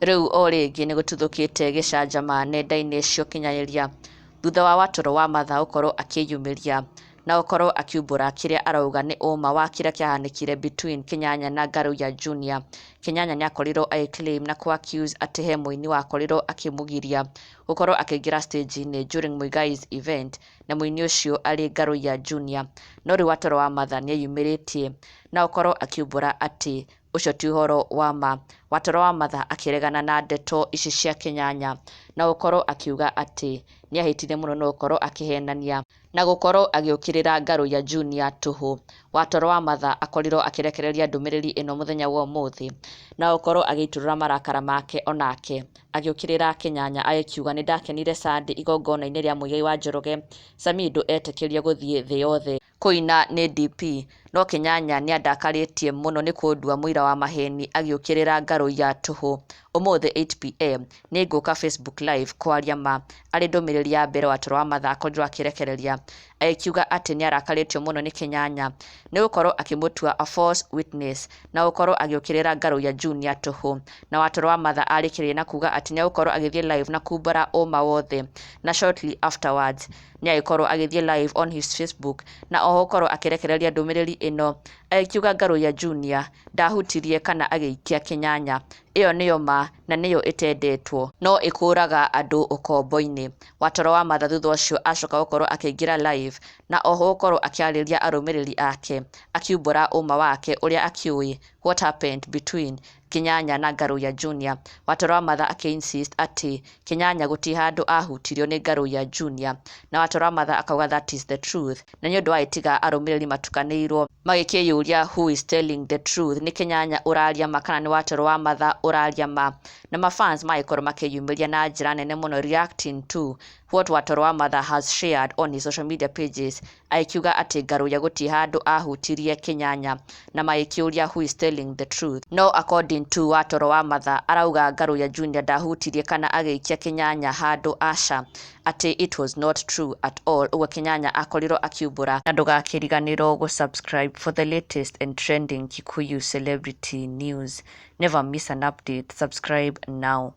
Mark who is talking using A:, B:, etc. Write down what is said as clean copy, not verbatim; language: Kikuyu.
A: Riu o ringi ni gututhukite gicanjama nenda-ini cia ũkinyanĩria thutha wa Watũrũ wa Matha gũkorwo akĩyumĩria na gũkorwo akiumbũra kĩrĩa arauga nĩ ũma wa kĩrĩa kĩahanĩkire between Kĩnyanya na Ngaruiya Junior. Kĩnyanya nĩakorirwo agĩclaim na kũ-accuse atĩ he mũini wakorirwo akĩmũgiria gũkorwo akĩingĩra stage-inĩ during Muigai's event, na mũini ũcio arĩ Ngaruiya Junior. No rĩu Watũrũ wa Matha nĩeyumĩrĩtie na gũkorwo akiumbũra atĩ ũcio ti ũhoro wa ma. Watũrũ wa Matha akĩregana na ndeto ici cia Kĩnyanya na gũkorwo akiuga atĩ nĩahĩtire mũno na gũkorwo akĩhenania na gũkorwo agĩũkĩrĩra Ngaruiya Junior tũhũ. Watũrũ wa Matha akorirwo akĩrekereria ndũmĩrĩri ĩno mũthenya wa ũmũthĩ na gũkorwo agĩitũrũra marakara make onake agĩũkĩrĩra Kĩnyanya agĩkiuga nĩndakenire Sunday igongona-inĩ rĩa Muigai wa Njoroge Samido etĩkĩrio gũthiĩ thĩ yothe kũina nĩ DP, no Kĩnyanya nĩandakarĩtie mũno nĩ kũndua mũira wa maheni agĩũkĩrĩra Ngaruiya tũhũ. Ũmũthĩ 8pm nĩngũka Facebook live kwaria ma. Arĩ ndũmĩrĩri ya mbere Watũrũ wa Matha akorirwo akĩrekereria agĩkiuga atĩ nĩarakarĩtio mũno nĩ Kĩnyanya nĩgũkorwo akĩmũtua a false witness na gũkorwo agĩũkĩrĩra Ngaruiya Junior tũhũ. Na Watũrũ wa Matha arĩkĩrĩria na kuga atĩ nĩagũkorwo agĩthiĩ live na kuumbũra ũma wothe, na shortly afterwards nĩagĩkorwo agĩthiĩ live on his Facebook na oho gũkorwo akĩrekereria ndũmĩrĩri ĩno agĩkiuga Ngaruiya Junior ndahutirie kana agĩikia Kĩnyanya. Ĩyo nĩyo ma na nĩyo ĩtendetwo no ĩkũraga andũ ũkombo-inĩ. Watũrũ wa Matha thutha ũcio acoka gũkorwo akĩingĩra live na oho gũkorwo akĩarĩria arũmĩrĩri ake akiumbũra ũma wake ũrĩa akĩũĩ what happened between Kĩnyanya na Ngaruiya Junior. Watũrũ wa Matha akĩ-insist atĩ Kĩnyanya gũtirĩ handũ ahutirio nĩ Ngaruiya Junior, na Watũrũ wa Matha akauga that is the truth. Na nĩ ũndũ wa ĩtiga arũmĩrĩri matukanĩirwo magĩkĩyũria who is telling the truth, nĩ Kĩnyanya ũraria ma kana nĩ Watũrũ wa Matha ũraria ma. Na mafans magĩkorwo makĩyumĩria na njĩra nene mũno reacting to what Watũrũ wa Matha has shared on his social media pages, agĩkiuga atĩ Ngaruiya gũtirĩ handũ ahutirie Kĩnyanya na magĩkĩũria who is telling the truth. No according to Watũrũ wa Matha arauga Ngaruiya Junior ndahutirie kana agĩikia Kĩnyanya handũ, aca, atĩ it was not true at all. Ũguo Kĩnyanya akorirwo akiumbũra. Na ndũgakĩriganĩrwo gũ-subscribe for the latest and trending Kikuyu celebrity news. Never miss an update. Subscribe now.